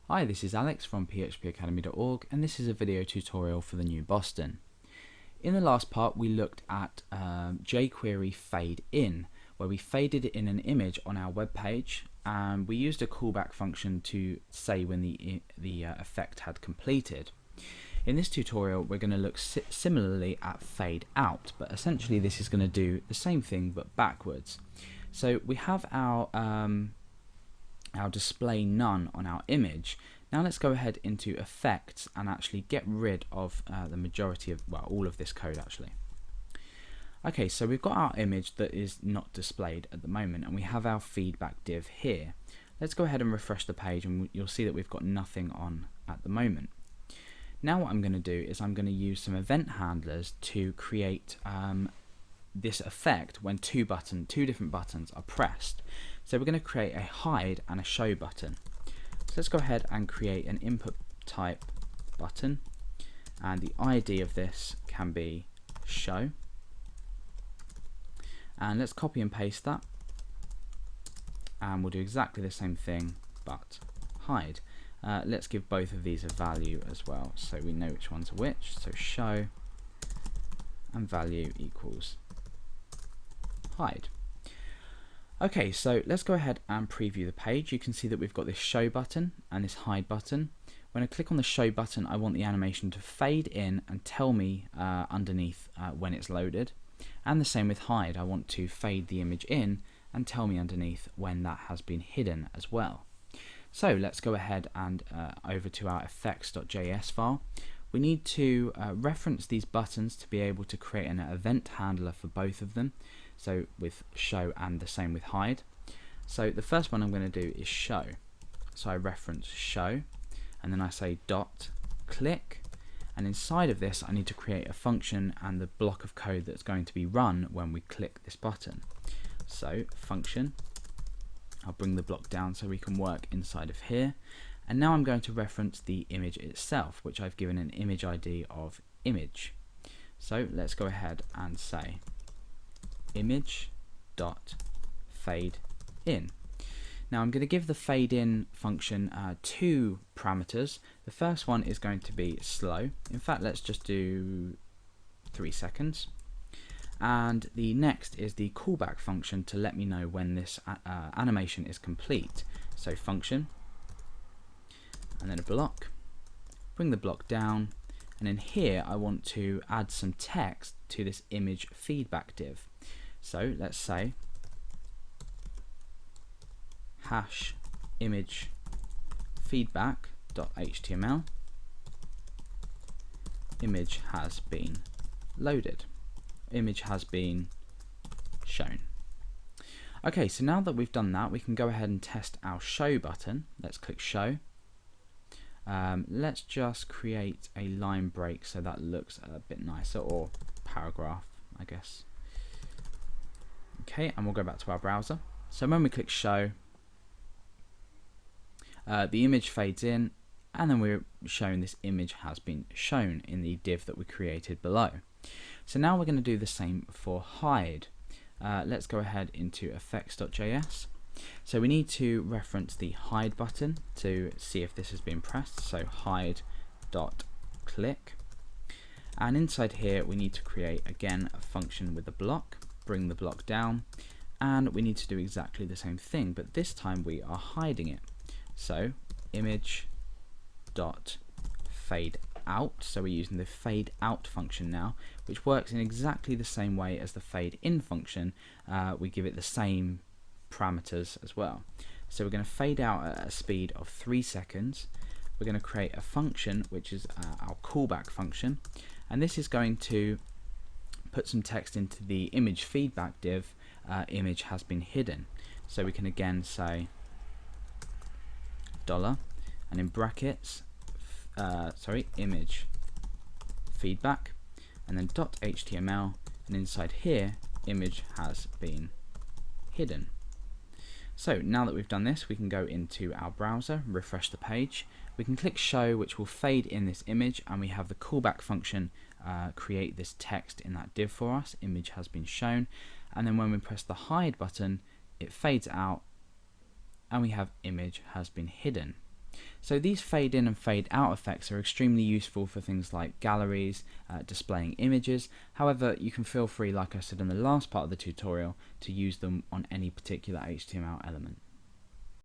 Hi, this is Alex from phpacademy.org, and this is a video tutorial for the new Boston. In the last part we looked at jQuery fade in, where we faded in an image on our web page and we used a callback function to say when the effect had completed. In this tutorial we're going to look similarly at fade out, but essentially this is going to do the same thing but backwards. So we have our display none on our image. Now let's go ahead into effects and actually get rid of the majority of, well, all of this code actually. Okay, so we've got our image that is not displayed at the moment and we have our feedback div here. Let's go ahead and refresh the page and you'll see that we've got nothing on at the moment. Now what I'm going to do is I'm going to use some event handlers to create this effect when two different buttons are pressed. So we're going to create a hide and a show button. So let's go ahead and create an input type button, and the ID of this can be show, and let's copy and paste that, and we'll do exactly the same thing but hide. Let's give both of these a value as well so we know which ones are which. So show and value equals hide. Okay, so let's go ahead and preview the page. You can see that we've got this show button and this hide button. When I click on the show button, I want the animation to fade in and tell me underneath when it's loaded. And the same with hide. I want to fade the image in and tell me underneath when that has been hidden as well. So let's go ahead and over to our effects.js file. We need to reference these buttons to be able to create an event handler for both of them. So with show and the same with hide. So the first one I'm going to do is show. So I reference show and then I say dot click, and inside of this I need to create a function and the block of code that's going to be run when we click this button. So function, I'll bring the block down so we can work inside of here, and now I'm going to reference the image itself, which I've given an image ID of image. So let's go ahead and say image dot fade in. Now I'm going to give the fade in function two parameters. The first one is going to be slow. In fact, let's just do 3 seconds. And the next is the callback function to let me know when this animation is complete. So function and then a block, bring the block down, and in here I want to add some text to this image feedback div. So let's say hash image feedback.html image has been loaded, image has been shown. Okay, so now that we've done that, we can go ahead and test our show button. Let's click show. Let's just create a line break so that looks a bit nicer, or paragraph, I guess. Okay, and we'll go back to our browser. So when we click show, the image fades in, and then we're showing this image has been shown in the div that we created below. So now we're going to do the same for hide. Let's go ahead into effects.js. So we need to reference the hide button to see if this has been pressed. So hide.click, and inside here we need to create again a function with a block, bring the block down, and we need to do exactly the same thing, but this time we are hiding it. So image dot fade out, so we're using the fade out function now, which works in exactly the same way as the fade in function. We give it the same parameters as well. So we're going to fade out at a speed of 3 seconds. We're going to create a function which is our callback function, and this is going to put some text into the image feedback div, image has been hidden. So we can again say $, and in brackets image feedback, and then .html, and inside here image has been hidden. So now that we've done this, we can go into our browser, refresh the page, we can click show, which will fade in this image, and we have the callback function create this text in that div for us, image has been shown, and then when we press the hide button it fades out and we have image has been hidden. So these fade in and fade out effects are extremely useful for things like galleries, displaying images. However, you can feel free, like I said in the last part of the tutorial, to use them on any particular HTML element.